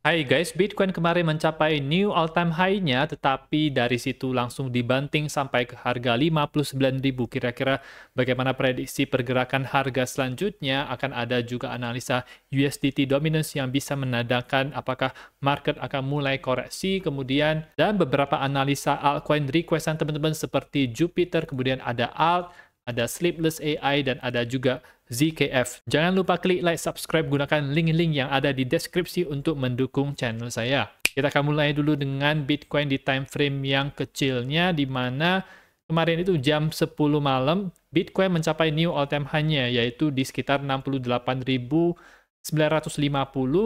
Hai guys, Bitcoin kemarin mencapai new all-time high-nya, tetapi dari situ langsung dibanting sampai ke harga 59.000. Kira-kira bagaimana prediksi pergerakan harga selanjutnya? Akan ada juga analisa USDT dominance yang bisa menandakan apakah market akan mulai koreksi, kemudian dan beberapa analisa altcoin requestan teman-teman seperti Jupiter, kemudian ada Alt, ada Sleepless AI, dan ada juga ZKF. Jangan lupa klik like, subscribe, gunakan link-link yang ada di deskripsi untuk mendukung channel saya. Kita akan mulai dulu dengan Bitcoin di time frame yang kecilnya, di mana kemarin itu jam 10 malam, Bitcoin mencapai new all-time high-nya, yaitu di sekitar 68.950,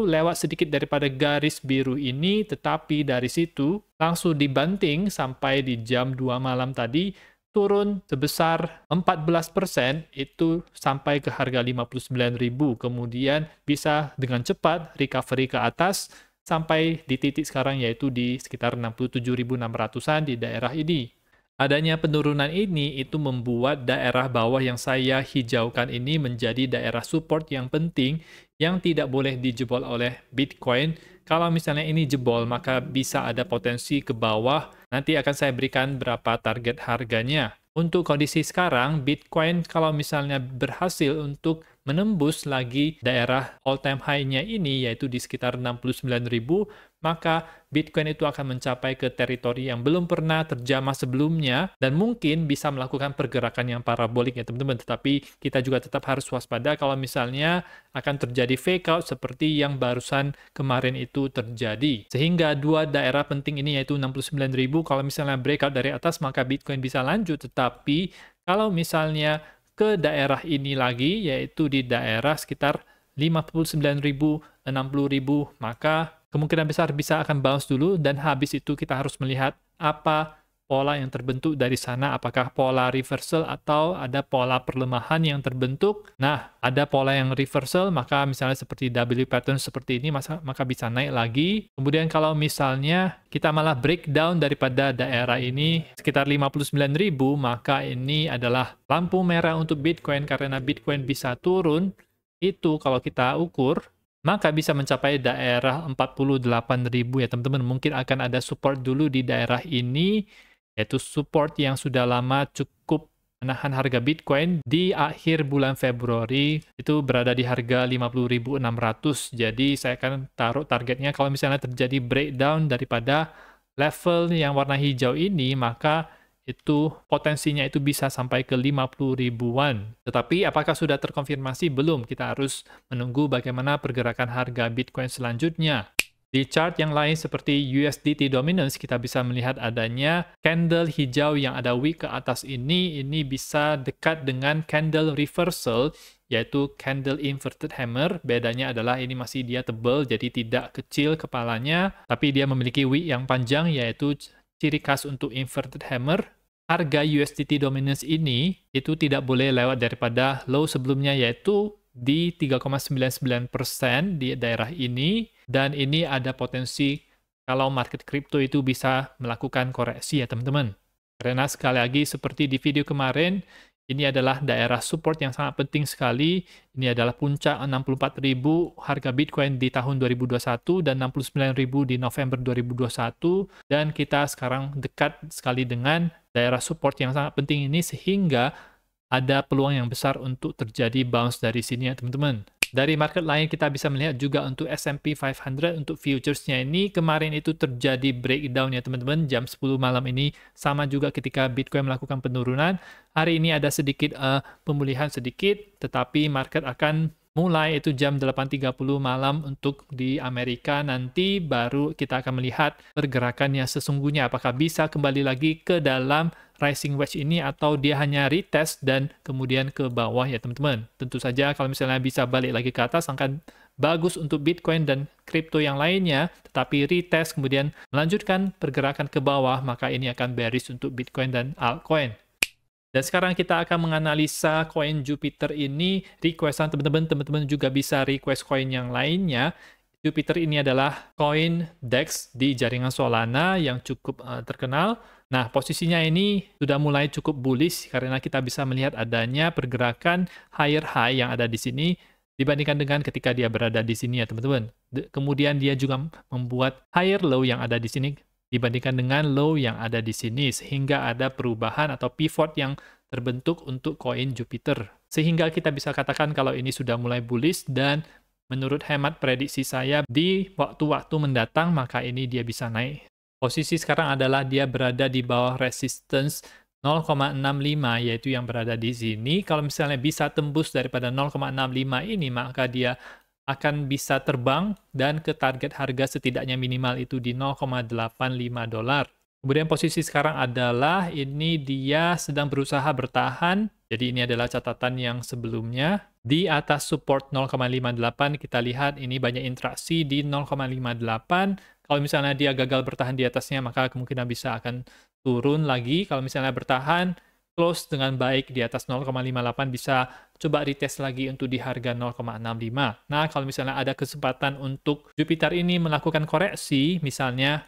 lewat sedikit daripada garis biru ini, tetapi dari situ langsung dibanting sampai di jam 2 malam tadi, turun sebesar 14%, itu sampai ke harga 59.000. Kemudian bisa dengan cepat recovery ke atas sampai di titik sekarang, yaitu di sekitar 67.600-an di daerah ini. Adanya penurunan ini itu membuat daerah bawah yang saya hijaukan ini menjadi daerah support yang penting yang tidak boleh dijebol oleh Bitcoin. Kalau misalnya ini jebol, maka bisa ada potensi ke bawah. Nanti akan saya berikan berapa target harganya. Untuk kondisi sekarang, Bitcoin kalau misalnya berhasil untuk menembus lagi daerah all-time high-nya ini, yaitu di sekitar 69.000, maka Bitcoin itu akan mencapai ke teritori yang belum pernah terjamah sebelumnya, dan mungkin bisa melakukan pergerakan yang parabolik ya teman-teman. Tetapi kita juga tetap harus waspada kalau misalnya akan terjadi fake out seperti yang barusan kemarin itu terjadi. Sehingga dua daerah penting ini, yaitu 69.000, kalau misalnya breakout dari atas, maka Bitcoin bisa lanjut. Tetapi kalau misalnya ke daerah ini lagi, yaitu di daerah sekitar 59.000, 60.000, maka kemungkinan besar bisa akan bounce dulu, dan habis itu kita harus melihat apa pola yang terbentuk dari sana, apakah pola reversal atau ada pola perlemahan yang terbentuk. Nah, ada pola yang reversal, maka misalnya seperti W pattern seperti ini, maka bisa naik lagi. Kemudian kalau misalnya kita malah breakdown daripada daerah ini sekitar 59.000, maka ini adalah lampu merah untuk Bitcoin, karena Bitcoin bisa turun, itu kalau kita ukur, maka bisa mencapai daerah 48.000 ya teman-teman. Mungkin akan ada support dulu di daerah ini, yaitu support yang sudah lama cukup menahan harga Bitcoin di akhir bulan Februari, itu berada di harga 50.600. Jadi saya akan taruh targetnya kalau misalnya terjadi breakdown daripada level yang warna hijau ini, maka itu potensinya itu bisa sampai ke 50 ribuan. Tetapi apakah sudah terkonfirmasi? Belum. Kita harus menunggu bagaimana pergerakan harga Bitcoin selanjutnya. Di chart yang lain seperti USDT dominance, kita bisa melihat adanya candle hijau yang ada wick ke atas ini bisa dekat dengan candle reversal, yaitu candle inverted hammer. Bedanya adalah ini masih dia tebal, jadi tidak kecil kepalanya, tapi dia memiliki wick yang panjang, yaitu ciri khas untuk inverted hammer. Harga USDT dominance ini itu tidak boleh lewat daripada low sebelumnya, yaitu di 3,99% di daerah ini, dan ini ada potensi kalau market crypto itu bisa melakukan koreksi ya teman-teman. Karena sekali lagi seperti di video kemarin, ini adalah daerah support yang sangat penting sekali. Ini adalah puncak 64.000 harga Bitcoin di tahun 2021 dan 69.000 di November 2021, dan kita sekarang dekat sekali dengan daerah support yang sangat penting ini, sehingga ada peluang yang besar untuk terjadi bounce dari sini ya teman-teman. Dari market lain kita bisa melihat juga untuk S&P 500, untuk futuresnya ini kemarin itu terjadi breakdown ya teman-teman, jam 10 malam ini, sama juga ketika Bitcoin melakukan penurunan. Hari ini ada sedikit pemulihan sedikit, tetapi market akan mulai itu jam 8.30 malam untuk di Amerika. Nanti baru kita akan melihat pergerakannya sesungguhnya, apakah bisa kembali lagi ke dalam rising wedge ini atau dia hanya retest dan kemudian ke bawah ya teman-teman. Tentu saja kalau misalnya bisa balik lagi ke atas akan bagus untuk Bitcoin dan kripto yang lainnya, tetapi retest kemudian melanjutkan pergerakan ke bawah, maka ini akan bearish untuk Bitcoin dan altcoin. Dan sekarang kita akan menganalisa koin Jupiter ini. Requestan teman-teman juga bisa request koin yang lainnya. Jupiter ini adalah koin DEX di jaringan Solana yang cukup terkenal. Nah, posisinya ini sudah mulai cukup bullish karena kita bisa melihat adanya pergerakan higher high yang ada di sini. dibandingkan dengan ketika dia berada di sini ya teman-teman. Kemudian dia juga membuat higher low yang ada di sini dibandingkan dengan low yang ada di sini, sehingga ada perubahan atau pivot yang terbentuk untuk koin Jupiter. Sehingga kita bisa katakan kalau ini sudah mulai bullish, dan menurut hemat prediksi saya di waktu-waktu mendatang maka ini dia bisa naik. Posisi sekarang adalah dia berada di bawah resistance 0,65, yaitu yang berada di sini. Kalau misalnya bisa tembus daripada 0,65 ini, maka dia akan bisa terbang dan ke target harga setidaknya minimal itu di 0,85 dolar. Kemudian posisi sekarang adalah ini dia sedang berusaha bertahan. Jadi ini adalah catatan yang sebelumnya. Di atas support 0,58 kita lihat ini banyak interaksi di 0,58. Kalau misalnya dia gagal bertahan di atasnya, maka kemungkinan bisa akan turun lagi. Kalau misalnya bertahan close dengan baik di atas 0,58, bisa coba retest lagi untuk di harga 0,65. Nah, kalau misalnya ada kesempatan untuk Jupiter ini melakukan koreksi, misalnya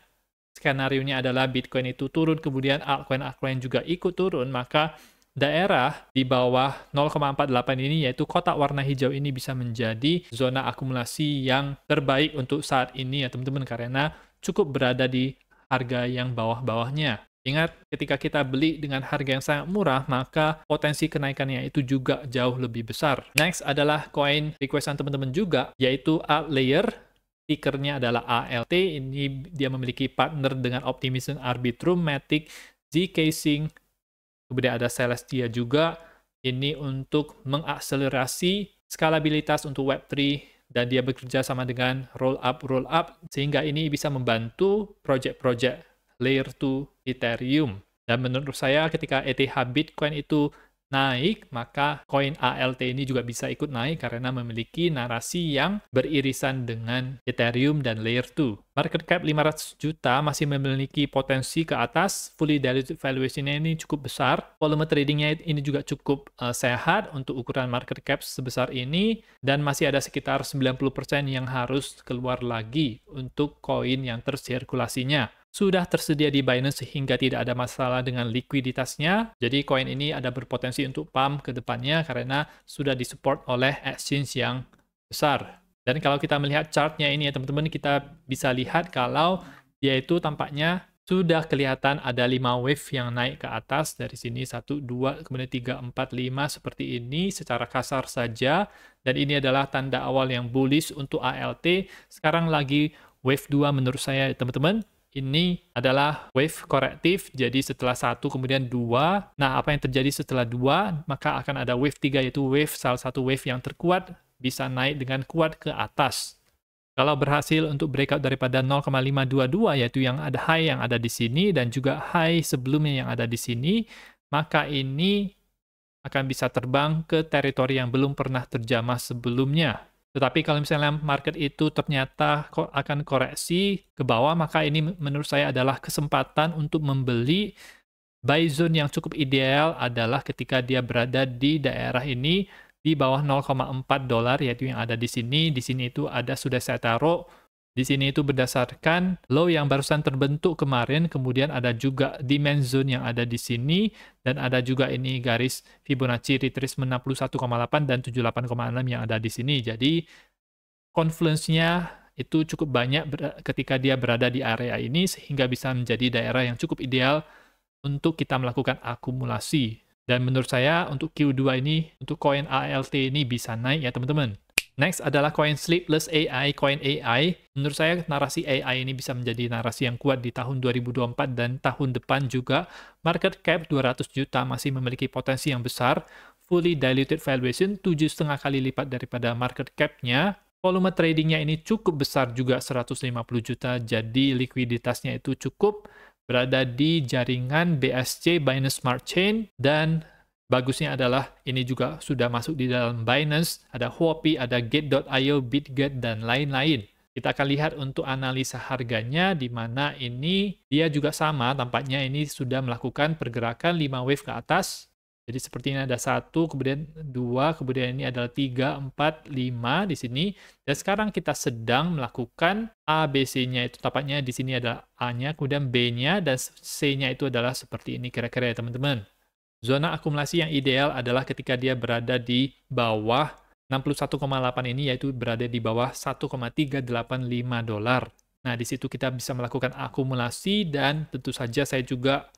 skenario-nya adalah Bitcoin itu turun, kemudian altcoin juga ikut turun, maka daerah di bawah 0,48 ini, yaitu kotak warna hijau ini, bisa menjadi zona akumulasi yang terbaik untuk saat ini ya teman-teman, karena cukup berada di harga yang bawah-bawahnya. Ingat, ketika kita beli dengan harga yang sangat murah, maka potensi kenaikannya itu juga jauh lebih besar. Next adalah koin requestan teman-teman juga, yaitu Altlayer. Tickernya adalah ALT. Ini dia memiliki partner dengan Optimism, Arbitrum, Matic, Zcasing. Kemudian ada Celestia juga. Ini untuk mengakselerasi skalabilitas untuk Web3, dan dia bekerja sama dengan Rollup, sehingga ini bisa membantu project-project Layer 2 Ethereum. Dan menurut saya ketika ETH Bitcoin itu naik, maka koin ALT ini juga bisa ikut naik karena memiliki narasi yang beririsan dengan Ethereum dan Layer 2. Market cap 500 juta masih memiliki potensi ke atas, fully diluted valuation-nya ini cukup besar, volume tradingnya ini juga cukup sehat untuk ukuran market cap sebesar ini, dan masih ada sekitar 90% yang harus keluar lagi untuk koin yang tersirkulasinya. Sudah tersedia di Binance sehingga tidak ada masalah dengan likuiditasnya. Jadi koin ini ada berpotensi untuk pump ke depannya karena sudah disupport oleh exchange yang besar. Dan kalau kita melihat chartnya ini ya teman-teman, kita bisa lihat kalau dia itu tampaknya sudah kelihatan ada 5 wave yang naik ke atas. Dari sini 1, 2, kemudian 3, 4, 5 seperti ini secara kasar saja. Dan ini adalah tanda awal yang bullish untuk ALT. Sekarang lagi wave 2 menurut saya teman-teman. Ini adalah wave korektif, jadi setelah 1 kemudian 2. Nah, apa yang terjadi setelah 2? Maka akan ada wave 3, yaitu salah satu wave yang terkuat, bisa naik dengan kuat ke atas. Kalau berhasil untuk breakout daripada 0,522, yaitu yang ada high yang ada di sini, dan juga high sebelumnya yang ada di sini, maka ini akan bisa terbang ke teritori yang belum pernah terjamah sebelumnya. Tetapi kalau misalnya market itu ternyata akan koreksi ke bawah, maka ini menurut saya adalah kesempatan untuk membeli. Buy zone yang cukup ideal adalah ketika dia berada di daerah ini, di bawah 0,4 dolar, yaitu yang ada di sini. Di sini itu ada, sudah saya taruh. Di sini itu berdasarkan low yang barusan terbentuk kemarin, kemudian ada juga demand zone yang ada di sini, dan ada juga ini garis Fibonacci retracement 61,8 dan 78,6 yang ada di sini. Jadi confluence-nya itu cukup banyak ketika dia berada di area ini, sehingga bisa menjadi daerah yang cukup ideal untuk kita melakukan akumulasi. Dan menurut saya untuk Q2 ini, untuk koin ALT ini bisa naik ya teman-teman. Next adalah koin Sleepless AI, koin AI. Menurut saya narasi AI ini bisa menjadi narasi yang kuat di tahun 2024 dan tahun depan juga. Market cap 200 juta masih memiliki potensi yang besar. Fully diluted valuation 7,5 kali lipat daripada market cap-nya. Volume tradingnya ini cukup besar juga, 150 juta. Jadi likuiditasnya itu cukup berada di jaringan BSC, Binance Smart Chain, dan bagusnya adalah ini juga sudah masuk di dalam Binance, ada Huobi, ada Gate.io, BitGet, dan lain-lain. Kita akan lihat untuk analisa harganya, di mana ini dia juga sama, tampaknya ini sudah melakukan pergerakan 5 wave ke atas. Jadi seperti ini ada 1, kemudian 2, kemudian ini adalah 3, 4, 5 di sini. Dan sekarang kita sedang melakukan ABC-nya, itu tampaknya di sini adalah A-nya, kemudian B-nya, dan C-nya itu adalah seperti ini kira-kira ya teman-teman. Zona akumulasi yang ideal adalah ketika dia berada di bawah 61,8 ini yaitu berada di bawah 1,385 dolar. Nah, di situ kita bisa melakukan akumulasi dan tentu saja saya juga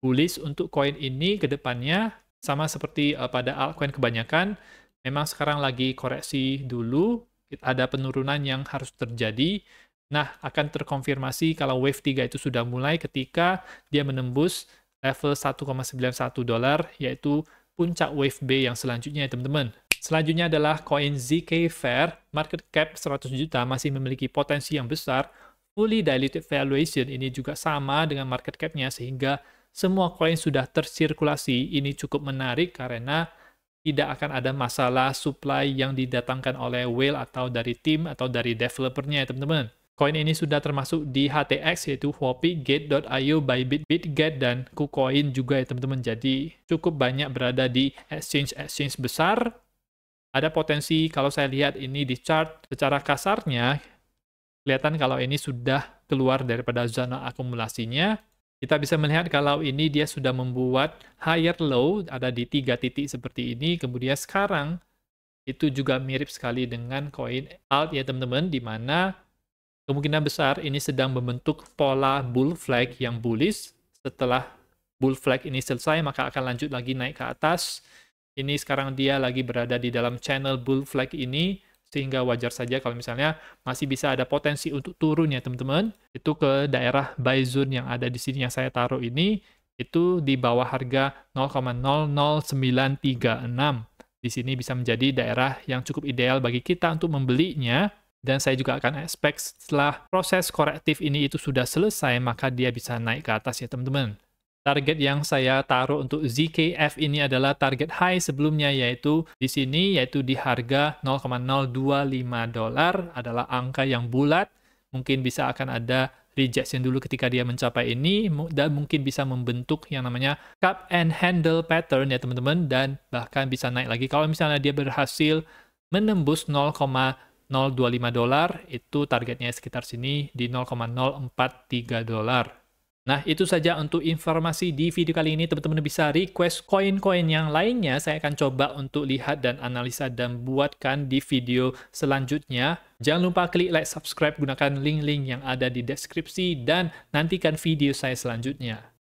bullish untuk koin ini ke depannya, sama seperti pada altcoin kebanyakan. Memang sekarang lagi koreksi dulu, ada penurunan yang harus terjadi. Nah, akan terkonfirmasi kalau wave 3 itu sudah mulai ketika dia menembus level 1,91 dolar, yaitu puncak wave B yang selanjutnya ya teman-teman. Selanjutnya adalah koin ZK Fair, market cap 100 juta, masih memiliki potensi yang besar. Fully diluted valuation ini juga sama dengan market cap-nya, sehingga semua koin sudah tersirkulasi. Ini cukup menarik karena tidak akan ada masalah supply yang didatangkan oleh whale atau dari tim atau dari developernya ya teman-teman. Koin ini sudah termasuk di HTX, yaitu Huobi, Gate.io, Bybit, Bitget, dan KuCoin juga ya teman-teman. Jadi cukup banyak berada di exchange-exchange besar. Ada potensi kalau saya lihat ini di chart secara kasarnya, kelihatan kalau ini sudah keluar daripada zona akumulasinya. Kita bisa melihat kalau ini dia sudah membuat higher low, ada di 3 titik seperti ini. Kemudian sekarang itu juga mirip sekali dengan koin alt ya teman-teman, di mana kemungkinan besar ini sedang membentuk pola bull flag yang bullish. Setelah bull flag ini selesai, maka akan lanjut lagi naik ke atas. Ini sekarang dia lagi berada di dalam channel bull flag ini, sehingga wajar saja kalau misalnya masih bisa ada potensi untuk turun ya teman-teman. Itu ke daerah buy zone yang ada di sini yang saya taruh ini, itu di bawah harga 0,00936. Di sini bisa menjadi daerah yang cukup ideal bagi kita untuk membelinya. Dan saya juga akan expect setelah proses korektif ini itu sudah selesai, maka dia bisa naik ke atas ya teman-teman. Target yang saya taruh untuk ZKF ini adalah target high sebelumnya, yaitu di sini, yaitu di harga 0,025 dolar, adalah angka yang bulat. Mungkin bisa akan ada rejection dulu ketika dia mencapai ini, dan mungkin bisa membentuk yang namanya cup and handle pattern ya teman-teman, dan bahkan bisa naik lagi. Kalau misalnya dia berhasil menembus 0,025 dolar, itu targetnya sekitar sini di 0,043 dolar. Nah, itu saja untuk informasi di video kali ini. Teman-teman bisa request koin-koin yang lainnya. Saya akan coba untuk lihat dan analisa dan buatkan di video selanjutnya. Jangan lupa klik like, subscribe, gunakan link-link yang ada di deskripsi, dan nantikan video saya selanjutnya.